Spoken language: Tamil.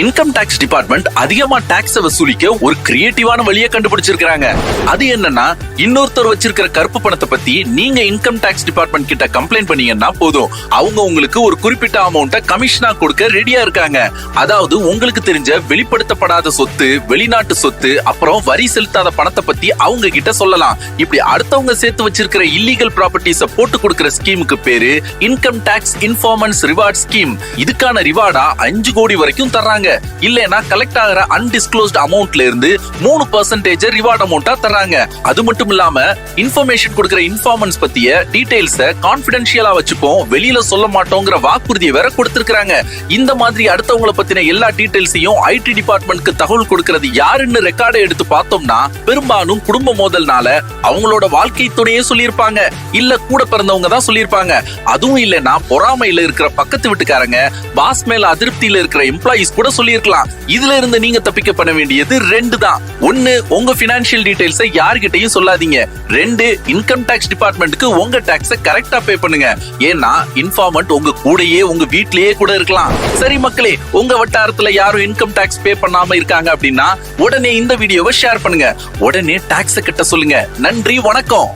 இன்கம் டாக்ஸ் டிபார்ட்மெண்ட் அதிகமா டாக்ஸ் வசூலிக்க ஒரு கிரியேட்டிவான வழியை கண்டுபிடிச்சிருக்காங்க. அது என்னன்னா, இன்னொருத்தர் வச்சிருக்கிற கருப்பு பணத்தை பத்தி நீங்க இன்கம் டாக்ஸ் டிபார்ட்மெண்ட் கிட்ட கம்ப்ளைண்ட் பண்ணீங்கன்னா போதும், அவங்க உங்களுக்கு ஒரு குறிப்பிட்ட அமௌண்ட்டை கமிஷனா கொடுக்க ரெடியா இருக்காங்க. அதாவது உங்களுக்கு தெரிஞ்ச வெளிப்படுத்தப்படாத சொத்து, வெளிநாட்டு சொத்து, அப்புறம் வரி செலுத்தாத பணத்தை பத்தி அவங்க கிட்ட சொல்லலாம். இப்படி அடுத்தவங்க சேர்த்து வச்சிருக்கிற இல்லீகல் ப்ராப்பர்ட்டிஸ போட்டு கொடுக்கிற ஸ்கீமுக்கு பேரு இன்கம் டாக்ஸ் இன்ஃபார்மன்ஸ் ரிவார்ட் ஸ்கீம். இதுக்கான ரிவார்டா 5 கோடி வரைக்கும் தர்றாங்க. இல்லனா கலெக்ட் ஆகிற அன்டிஸ்க்ளோஸ்ட் அமௌண்ட்ல இருந்து 3% ரிவார்ட் அமௌண்டா தர்றாங்க. அது மட்டும் இல்லாம இன்ஃபர்மேஷன் கொடுக்கிற இன்ஃபார்மன்ஸ் பத்திய டீடைல்ஸ கான்ஃபிடென்ஷியலா வச்சுப்போம், வெளியில சொல்ல மாட்டோங்கிற வாக்குறுதியை வேற கொடுத்திருக்காங்க. இந்த மாதிரி அடுத்தவங்கள பத்தின எல்லா டீடைல்ஸையும் ஐடி டிபார்ட்மெண்ட்க்கு தகவல் கொடுக்கிறது யாருன்னு ரெக்கார்டை எடுத்து பார்த்தோம்னா பெரும்பாலும் குடும்ப மோதல்னால அவங்களோட வாழ்க்கை துணையே சொல்லியிருப்பாங்க, இல்ல கூட பிறந்தவங்க தான் சொல்லியிருப்பாங்க. அதுவும் இல்லைன்னா பொறாமையில இருக்கிற பக்கத்து வீட்டுக்காரங்க, பாஸ் மேல அதிருப்தியில இருக்கிற எம்ப்ளாயிஸ் கூட சொல்லியிருக்கலாம். இதுல இருந்து நீங்க தப்பிக்க பண்ண வேண்டியது 2 தான். 1, உங்க பினான்சியல் டீடைல்ஸை யார்கிட்டயும் சொல்லாதீங்க. 2, இன்கம் டாக்ஸ் டிபார்ட்மெண்ட்டுக்கு உங்க டாக்ஸை கரெக்டா பே பண்ணுங்க. ஏன்னா இன்ஃபார்மன்ட் உங்க கூடயே உங்க வீட்லயே கூட இருக்கலாம். சரி மக்களே, உங்க வட்டாரத்துல யாரும் இன்கம் டாக்ஸ் பே பண்ணாம இருக்காங்க அப்படின்னா உடனே இந்த வீடியோவை ஷேர் பண்ணுங்க. உடனே டாக்ஸை கட்ட சொல்லுங்க. நன்றி, வணக்கம்.